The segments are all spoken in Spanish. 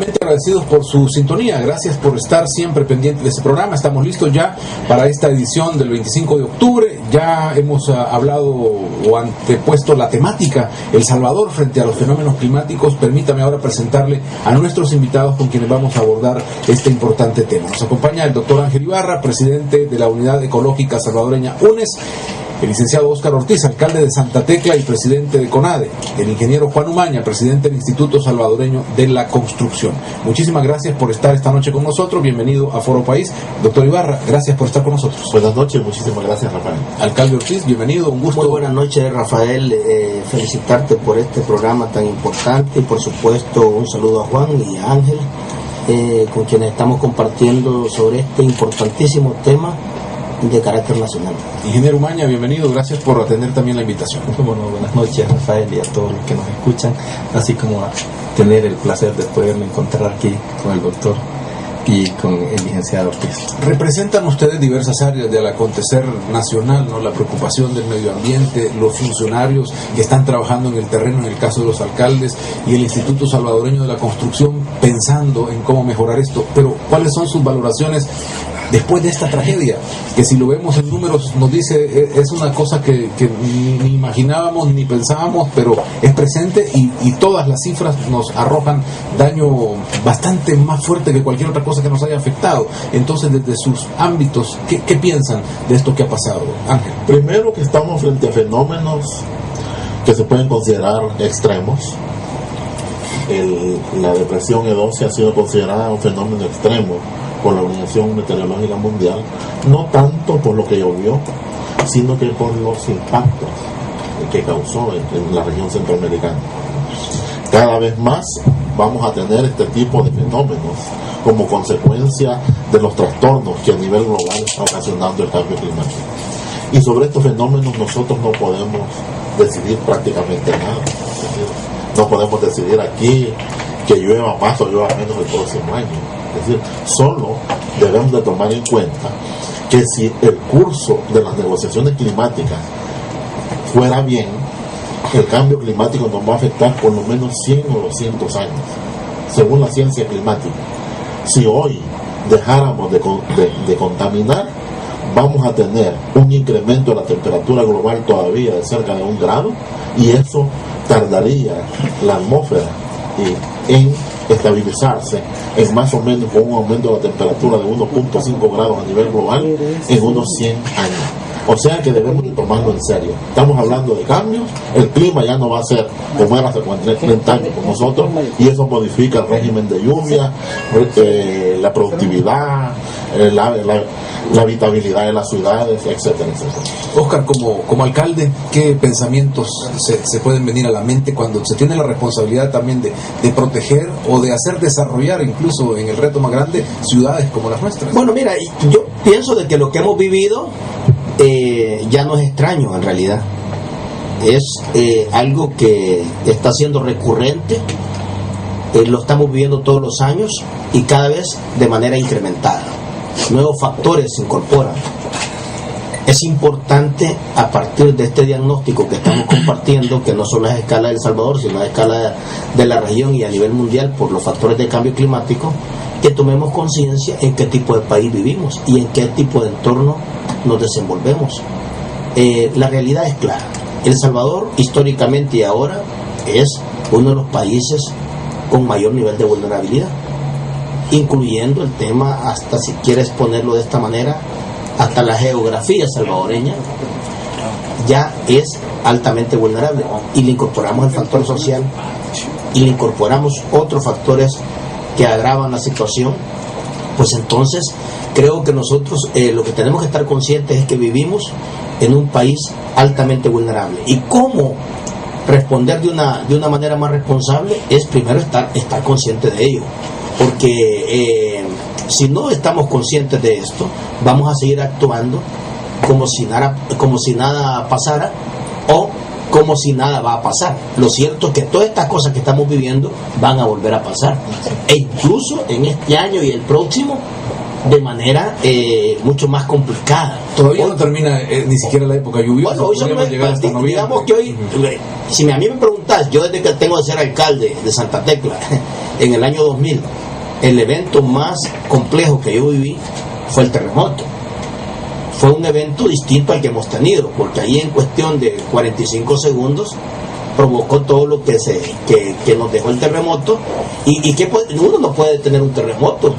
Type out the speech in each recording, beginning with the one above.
Agradecidos por su sintonía, gracias por estar siempre pendiente de este programa. Estamos listos ya para esta edición del 25 de octubre. Ya hemos hablado o antepuesto la temática El Salvador frente a los fenómenos climáticos. Permítame ahora presentarle a nuestros invitados con quienes vamos a abordar este importante tema. Nos acompaña el doctor Ángel Ibarra, presidente de la Unidad Ecológica Salvadoreña UNES, el licenciado Óscar Ortiz, alcalde de Santa Tecla y presidente de CONADE, el ingeniero Juan Umaña, presidente del Instituto Salvadoreño de la Construcción. Muchísimas gracias por estar esta noche con nosotros. Bienvenido a Foro País. Doctor Ibarra, gracias por estar con nosotros. Buenas noches, muchísimas gracias, Rafael. Alcalde Ortiz, bienvenido, un gusto. Muy buenas noches, Rafael. Felicitarte por este programa tan importante y por supuesto un saludo a Juan y a Ángel, con quienes estamos compartiendo sobre este importantísimo tema de carácter nacional. Ingeniero Umaña, bienvenido, gracias por atender también la invitación. Bueno, buenas noches, Rafael, y a todos los que nos escuchan, así como a tener el placer de poderme encontrar aquí con el doctor y con el licenciado Ortiz. Representan ustedes diversas áreas del acontecer nacional, ¿no? La preocupación del medio ambiente, los funcionarios que están trabajando en el terreno, en el caso de los alcaldes, y el Instituto Salvadoreño de la Construcción, pensando en cómo mejorar esto. Pero, ¿cuáles son sus valoraciones después de esta tragedia? Que si lo vemos en números nos dice, es una cosa que ni imaginábamos ni pensábamos, pero es presente y todas las cifras nos arrojan daño bastante más fuerte que cualquier otra cosa que nos haya afectado. Entonces, desde sus ámbitos, ¿qué piensan de esto que ha pasado, Ángel? Primero, que estamos frente a fenómenos que se pueden considerar extremos. La depresión E12 ha sido considerada un fenómeno extremo por la Organización Meteorológica Mundial, no tanto por lo que llovió, sino que por los impactos que causó en la región centroamericana. Cada vez más vamos a tener este tipo de fenómenos como consecuencia de los trastornos que a nivel global está ocasionando el cambio climático. Y sobre estos fenómenos nosotros no podemos decidir prácticamente nada. Es decir, no podemos decidir aquí que llueva más o llueva menos el próximo año. Es decir, solo debemos de tomar en cuenta que si el curso de las negociaciones climáticas fuera bien, el cambio climático nos va a afectar por lo menos 100 o 200 años, según la ciencia climática. Si hoy dejáramos de contaminar, vamos a tener un incremento de la temperatura global todavía de cerca de 1 grado, y eso tardaría la atmósfera en estabilizarse en más o menos con un aumento de la temperatura de 1.5 grados a nivel global en unos 100 años. O sea que debemos de tomarlo en serio. Estamos hablando de cambios, el clima ya no va a ser como era hace 30 años con nosotros, y eso modifica el régimen de lluvia, la productividad, la habitabilidad de las ciudades, etcétera, etcétera. Óscar, como alcalde, ¿qué pensamientos se pueden venir a la mente cuando se tiene la responsabilidad también de proteger o de hacer desarrollar, incluso en el reto más grande, ciudades como las nuestras? Bueno, mira, yo pienso de que lo que hemos vivido ya no es extraño en realidad. Es algo que está siendo recurrente, lo estamos viviendo todos los años y cada vez de manera incrementada. Nuevos factores se incorporan. Es importante, a partir de este diagnóstico que estamos compartiendo, que no solo es a escala de El Salvador, sino a escala de la región y a nivel mundial por los factores de cambio climático, que tomemos conciencia en qué tipo de país vivimos y en qué tipo de entorno nos desenvolvemos. La realidad es clara. El Salvador, históricamente y ahora, es uno de los países con mayor nivel de vulnerabilidad, incluyendo el tema, hasta si quieres ponerlo de esta manera, hasta la geografía salvadoreña ya es altamente vulnerable, y le incorporamos el factor social y le incorporamos otros factores que agravan la situación, pues entonces creo que nosotros lo que tenemos que estar conscientes es que vivimos en un país altamente vulnerable, y cómo responder de una manera más responsable es primero estar consciente de ello, porque si no estamos conscientes de esto, vamos a seguir actuando como si nada pasara, o como si nada va a pasar. Lo cierto es que todas estas cosas que estamos viviendo van a volver a pasar, e incluso en este año y el próximo de manera mucho más complicada. Todavía no termina ni siquiera la época lluviosa. Bueno, hoy podríamos llegar hasta noviembre. digamos que hoy, si a mí me preguntas, yo desde que tengo de ser alcalde de Santa Tecla, en el año 2000, el evento más complejo que yo viví fue el terremoto. Fue un evento distinto al que hemos tenido, porque ahí en cuestión de 45 segundos provocó todo lo que nos dejó el terremoto, y que uno no puede tener un terremoto.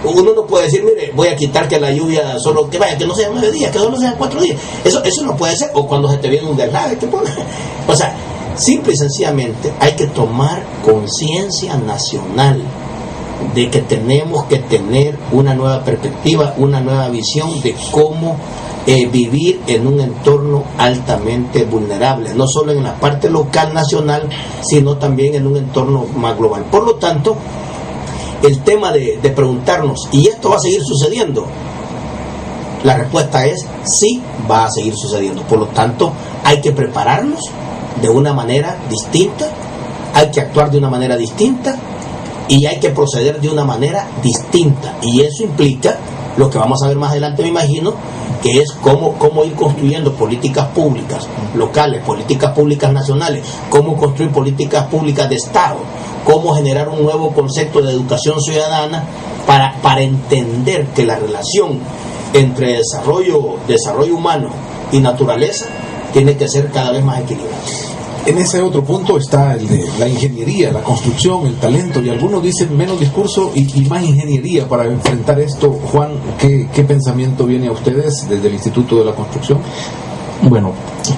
Uno no puede decir, mire, voy a quitar que la lluvia solo, que vaya, que no sea 9 días, que solo sean 4 días. Eso no puede ser. O cuando se te viene un deslave, o sea, simple y sencillamente hay que tomar conciencia nacional de que tenemos que tener una nueva perspectiva, una nueva visión de cómo vivir en un entorno altamente vulnerable, no solo en la parte local, nacional, sino también en un entorno más global. Por lo tanto, el tema de preguntarnos, ¿y esto va a seguir sucediendo? La respuesta es sí, va a seguir sucediendo. Por lo tanto, hay que prepararnos de una manera distinta, hay que actuar de una manera distinta y hay que proceder de una manera distinta. Y eso implica lo que vamos a ver más adelante, me imagino, que es cómo ir construyendo políticas públicas locales, políticas públicas nacionales, cómo construir políticas públicas de Estado, cómo generar un nuevo concepto de educación ciudadana para entender que la relación entre desarrollo humano y naturaleza tiene que ser cada vez más equilibrada. En ese otro punto está el de la ingeniería, la construcción, el talento, y algunos dicen menos discurso y más ingeniería para enfrentar esto. Juan, ¿qué pensamiento viene a ustedes desde el Instituto de la Construcción? Bueno,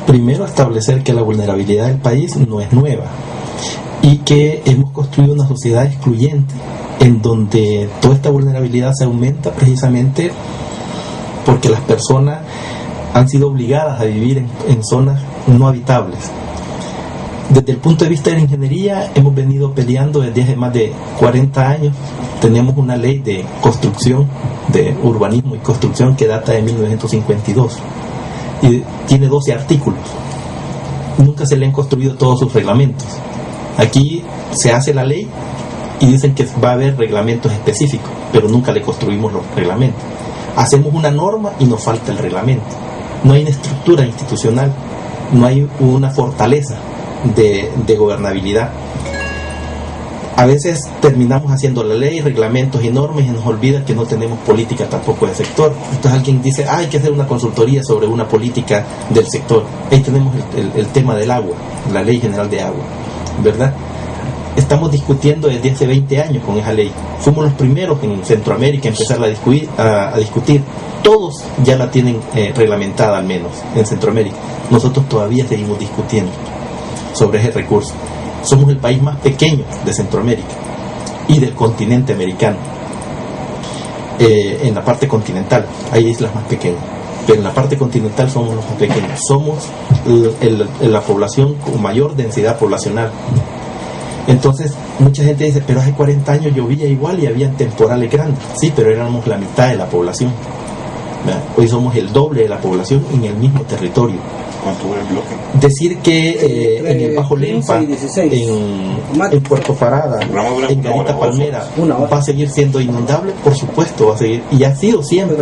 primero establecer que la vulnerabilidad del país no es nueva y que hemos construido una sociedad excluyente en donde toda esta vulnerabilidad se aumenta precisamente porque las personas han sido obligadas a vivir en zonas no habitables. Desde el punto de vista de la ingeniería hemos venido peleando desde hace más de 40 años. Tenemos una ley de construcción, de urbanismo y construcción que data de 1952 y tiene 12 artículos. Nunca se le han construido todos sus reglamentos. Aquí se hace la ley y dicen que va a haber reglamentos específicos, pero nunca le construimos los reglamentos. Hacemos una norma y nos falta el reglamento. No hay una estructura institucional, no hay una fortaleza de gobernabilidad. A veces terminamos haciendo la ley, reglamentos y normas y nos olvida que no tenemos política tampoco del sector. Entonces alguien dice, hay que hacer una consultoría sobre una política del sector. Ahí tenemos el tema del agua, la Ley General de Agua, ¿verdad? Estamos discutiendo desde hace 20 años con esa ley. Fuimos los primeros en Centroamérica a empezar a discutir. Todos ya la tienen reglamentada, al menos en Centroamérica. Nosotros todavía seguimos discutiendo sobre ese recurso. Somos el país más pequeño de Centroamérica y del continente americano. En la parte continental hay islas más pequeñas, pero en la parte continental somos los más pequeños. Somos la población con mayor densidad poblacional. Entonces mucha gente dice, pero hace 40 años llovía igual y habían temporales grandes. Sí, pero éramos la mitad de la población. Hoy somos el doble de la población en el mismo territorio. Decir que en el Bajo Lempa, en Puerto Parada, en Garita Palmera, va a seguir siendo inundable, por supuesto va a seguir, y ha sido siempre.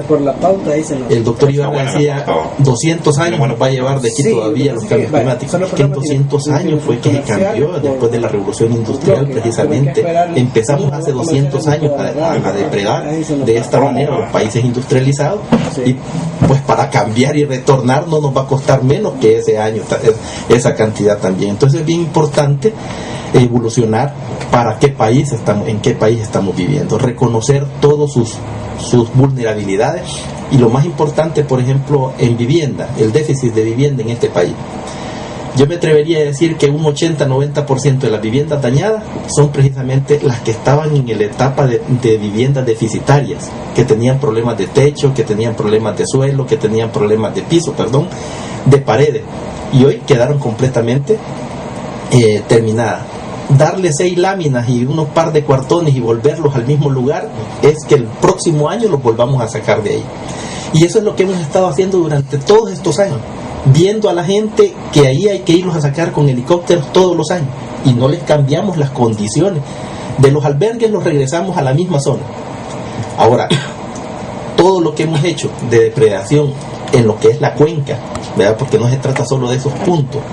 El doctor Ibarra decía 200 años nos va a llevar de aquí todavía los cambios climáticos. Que en 200 años fue que se cambió después de la revolución industrial, precisamente. Empezamos hace 200 años a depredar de esta manera los países industrializados, y pues para cambiar y retornar no nos va a costar menos que ese año, esa cantidad también. Entonces es bien importante evolucionar para qué país estamos, en qué país estamos viviendo, reconocer todas sus vulnerabilidades, y lo más importante, por ejemplo, en vivienda, el déficit de vivienda en este país. Yo me atrevería a decir que un 80-90% de las viviendas dañadas son precisamente las que estaban en la etapa de viviendas deficitarias, que tenían problemas de techo, que tenían problemas de suelo, que tenían problemas de piso, de paredes, y hoy quedaron completamente terminadas. Darle 6 láminas y unos par de cuartones y volverlos al mismo lugar es que el próximo año los volvamos a sacar de ahí. Y eso es lo que hemos estado haciendo durante todos estos años, viendo a la gente que ahí hay que irlos a sacar con helicópteros todos los años, y no les cambiamos las condiciones. De los albergues los regresamos a la misma zona. Ahora, todo lo que hemos hecho de depredación en lo que es la cuenca, ¿verdad? Porque no se trata solo de esos puntos,